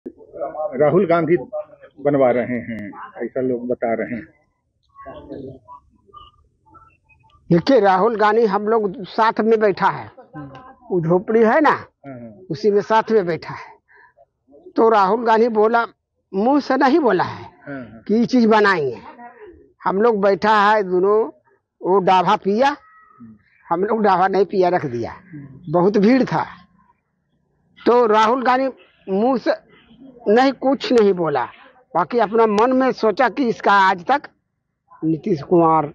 राहुल गांधी बनवा रहे हैं, ऐसा लोग बता रहे हैं। देखिए, राहुल गांधी हम लोग साथ में बैठा है, वो झोपड़ी है ना, उसी में साथ में बैठा है। तो राहुल गांधी बोला, मुंह से नहीं बोला है कि ये चीज बनाएंगे। हम लोग बैठा है दोनों, वो डाभा पिया, हम लोग डाभा नहीं पिया, रख दिया। बहुत भीड़ था, तो राहुल गांधी मुंह से नहीं, कुछ नहीं बोला, बाकी अपना मन में सोचा कि इसका आज तक नीतीश कुमार,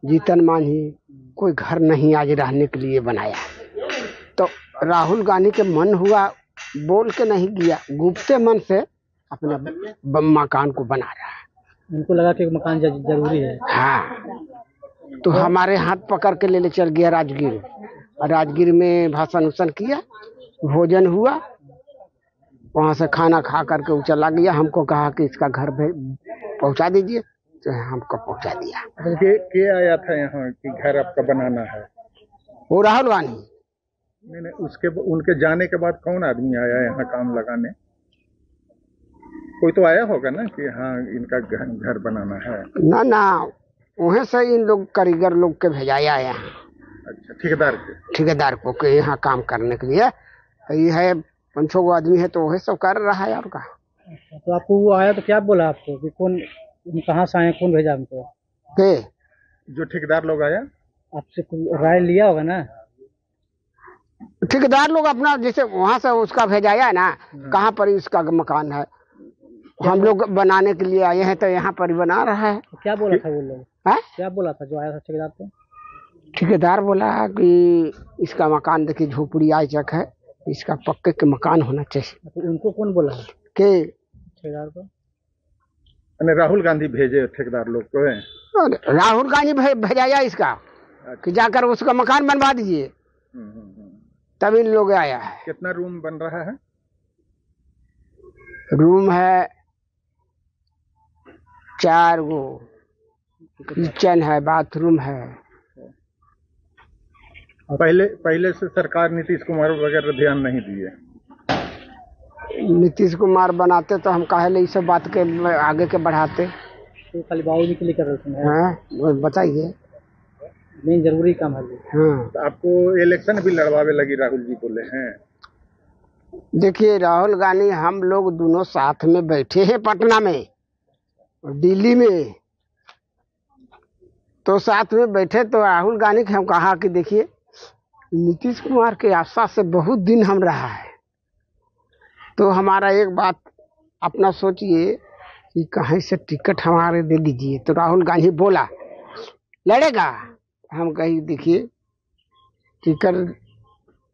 जीतन मांझी कोई घर नहीं आज रहने के लिए बनाया। तो राहुल गांधी के मन हुआ, बोल के नहीं गया, गुप्ते मन से अपना मकान को बना रहा है। उनको लगा कि मकान जरूरी है। हाँ, तो हमारे हाथ पकड़ के ले चल गया राजगीर। राजगीर में भाषण उसन किया, भोजन हुआ, वहां से खाना खा करके वो चला गया। हमको कहा कि इसका घर पहुंचा दीजिए, तो हमको पहुंचा दिया। के आया था यहाँ कि घर आपका बनाना है? वो राहुल गांधी। नहीं, उसके उनके जाने के बाद कौन आदमी आया यहाँ काम लगाने? कोई तो आया होगा ना कि हाँ इनका घर बनाना है। ना, वहीं से इन लोग कारीगर लोग के भेजाया यहाँ। अच्छा, ठेकेदार को के यहाँ काम करने के लिए। ये है 500 गो आदमी है, तो वही सब कर रहा है। और का तो आपको वो आया तो क्या बोला आपको कि कौन, कहाँ से आए, कौन भेजा हमको? के जो ठेकेदार लोग आया, आपसे राय लिया होगा ना? ठेकेदार लोग अपना जैसे वहां से उसका भेजाया ना, कहाँ पर इसका मकान है, हम लोग बनाने के लिए आए हैं, तो यहाँ पर बना रहा है। क्या बोला था वो लोग? क्या बोला था जो आया था ठेकेदार को? ठेकेदार बोला कि इसका मकान देखिए झोपड़ी आयचक है, इसका पक्के के मकान होना चाहिए। तो उनको कौन बोला है? के ठेकेदार को? राहुल गांधी भेजे ठेकेदार लोग को है? राहुल गांधी भेजाया इसका कि जाकर उसका मकान बनवा दीजिए, तब इन लोग आया है। कितना रूम बन रहा है? रूम है 4 गो, किचन है, बाथरूम है। पहले से सरकार नीतीश कुमार वगैरह ध्यान नहीं दिए। नीतीश कुमार बनाते तो हम काहे इस सब बात के आगे के बढ़ाते। तो खाली बाबू के लिए कर रहे हैं। बताइए, मेन जरूरी काम है। हाँ, तो आपको इलेक्शन भी लड़वावे लगी राहुल जी बोले हैं? देखिए, राहुल गांधी हम लोग दोनों साथ में बैठे हैं पटना में और दिल्ली में, तो साथ में बैठे। तो राहुल गांधी के हम कहा कि देखिए, नीतीश कुमार के आशा से बहुत दिन हम रहा है, तो हमारा एक बात अपना सोचिए कि कहीं से टिकट हमारे दे दीजिए। तो राहुल गांधी बोला, लड़ेगा? हम कही देखिए, टिकट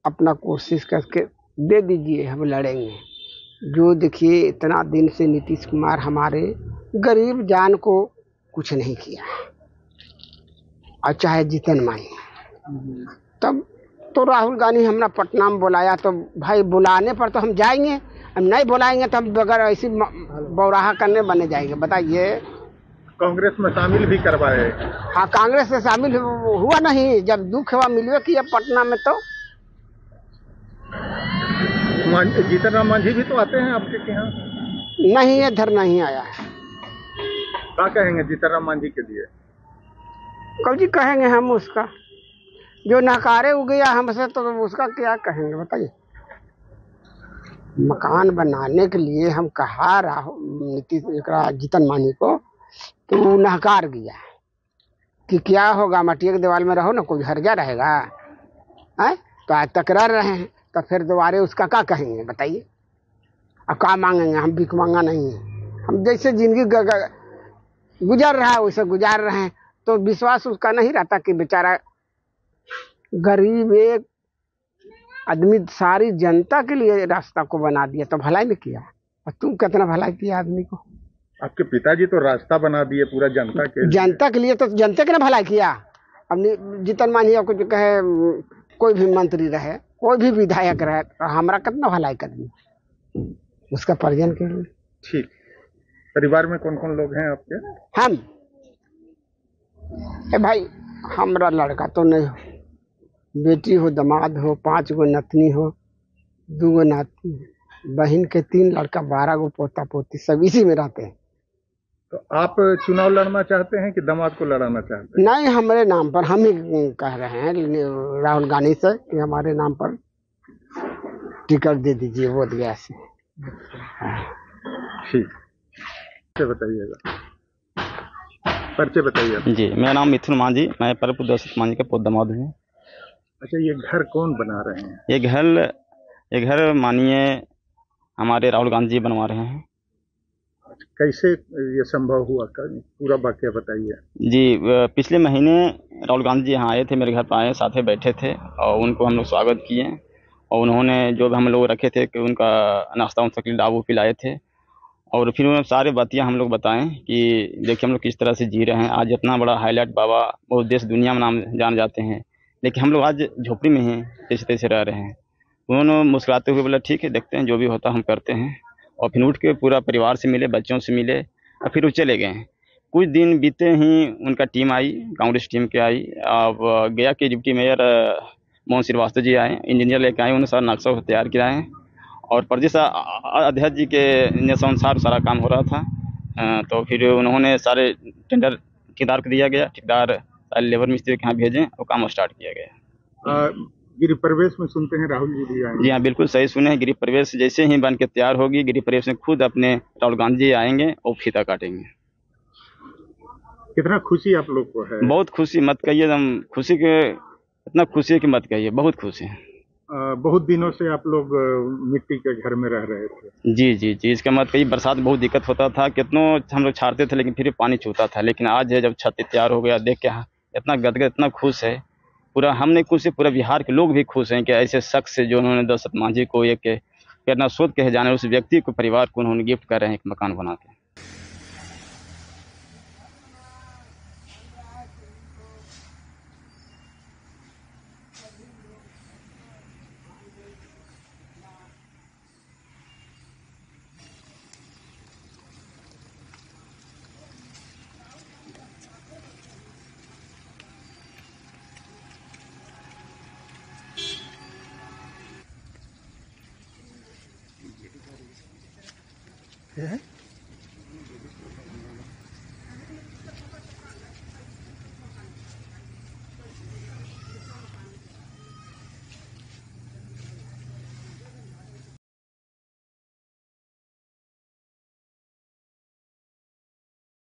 अपना कोशिश करके दे दीजिए, हम लड़ेंगे। जो देखिए, इतना दिन से नीतीश कुमार हमारे गरीब जान को कुछ नहीं किया, और चाहे जीतन मांझी। तब तो राहुल गांधी हमने पटना में बुलाया, तो भाई बुलाने पर तो हम जाएंगे, हम नहीं बुलाएंगे तो हम बगैर ऐसी बौराहा करने बने जाएंगे। बताइए, कांग्रेस में शामिल भी करवाए? हाँ, कांग्रेस से शामिल हुआ नहीं, जब दुख हुआ मिलवे किया पटना में। तो जीतन राम मांझी भी तो आते हैं आपके यहाँ? नहीं, इधर नहीं आया है। क्या कहेंगे जीतन राम मांझी के लिए? कब जी कहेंगे हम उसका, जो नकारे हो गया हमसे, तो उसका क्या कहेंगे? बताइए, मकान बनाने के लिए हम कहा नीतीश जीतन मांझी को, तो वो नकार गया कि क्या होगा, मटिया के दीवार में रहो ना, कोई हर्जा रहेगा है? तो आज तकरार रहे हैं, तो फिर दोबारे उसका क्या कहेंगे? बताइए, अब क्या मांगेंगे? हम भीख मांगा नहीं है, हम जैसे जिंदगी गुजार रहा है वैसे गुजार रहे हैं। तो विश्वास उसका नहीं रहता कि बेचारा गरीब एक आदमी सारी जनता के लिए रास्ता को बना दिया, तो भलाई में किया। और तुम कितना भलाई किया आदमी को? आपके पिताजी तो रास्ता बना दिए पूरा जनता के लिए, तो जनता के ना भलाई किया। अब जीतन मांझी कुछ कहे, कोई भी मंत्री रहे, कोई भी विधायक रहे, तो हमारा कितना भलाई कर दिया उसका परिजन के लिए। ठीक। परिवार में कौन कौन लोग हैं आपके? हम भाई, हमारा लड़का तो नहीं हो, बेटी हो, दामाद हो, 5 गो नतनी हो, 2 गो नाती। बहन के 3 लड़का, 12 गो पोता पोती, सब इसी में रहते हैं। तो आप चुनाव लड़ना चाहते हैं कि दामाद को लड़ाना चाहते हैं? नहीं, हमारे नाम पर हम ही कह रहे हैं राहुल गांधी से कि हमारे नाम पर टिकट दे दीजिए वोट गया से। ठीक, बताइएगा, परिचय बताइए। जी, मेरा नाम मिथुन मांझी, मैं परमपुर दशरथ मांझी का पोता दामाद हूँ। अच्छा, ये घर कौन बना रहे हैं? ये घर माननीय हमारे राहुल गांधी जी बनवा रहे हैं। कैसे ये संभव हुआ, पूरा वाकया बताइए। जी, पिछले महीने राहुल गांधी जी यहाँ आए थे, मेरे घर पर आए, साथ में बैठे थे और उनको हम लोग स्वागत किए और उन्होंने जो भी हम लोग रखे थे कि उनका नाश्ता उनका डाबू पिलाए थे और फिर उन्होंने सारे बातियाँ हम लोग बताएं कि देखिए हम लोग किस तरह से जी रहे हैं। आज इतना बड़ा हाईलाइट बाबा बहुत देश दुनिया में नाम जान जाते हैं, लेकिन हम लोग आज झोपड़ी में हैं, जैसे तैसे रह रहे हैं। उन्होंने मुस्कुराते हुए बोला ठीक है, देखते हैं जो भी होता हम करते हैं। और फिर उठ के पूरा परिवार से मिले, बच्चों से मिले और फिर वो चले गए। कुछ दिन बीते ही उनका टीम आई, कांग्रेस टीम के आई। अब गया के डिप्टी मेयर मोहन श्रीवास्तव जी आए, इंजीनियर लेके आए, उन्होंने सारा नक्शा तैयार किया है और प्रदेश अध्यक्ष जी के निर्देशानुसार सारा काम हो रहा था। तो फिर उन्होंने सारे टेंडर ठेकेदार को दिया गया, ठेकेदार सारे लेबर मिस्त्री के यहाँ भेजें और काम स्टार्ट किया गया। गिरिह प्रवेश में सुनते हैं राहुल जी भी आएंगे? जी हाँ, बिल्कुल सही सुने हैं। गिरिह प्रवेश जैसे ही बन के तैयार होगी, गिरिह प्रवेश में खुद अपने राहुल गांधी जी आएंगे और फीता काटेंगे। कितना खुशी आप लोग को है? बहुत खुशी, मत कहिए, एकदम खुशी के, इतना खुशी है कि मत कहिए, बहुत खुशी है। बहुत दिनों से आप लोग मिट्टी के घर में रह रहे थे? जी जी जी, इसका मत कहिए, बरसात बहुत दिक्कत होता था, कितनों हम लोग छाड़ते थे लेकिन फिर भी पानी छूता था। लेकिन आज है जब छत तैयार हो गया, देख के इतना गदगद, इतना खुश है। पूरा हम नहीं खुश है, पूरा बिहार के लोग भी खुश हैं कि ऐसे शख्स से जो उन्होंने दशरथ मांझी को एक प्रेरणा स्रोत कहे जाने उस व्यक्ति को, परिवार को उन्होंने गिफ्ट कर रहे हैं एक मकान बना के। है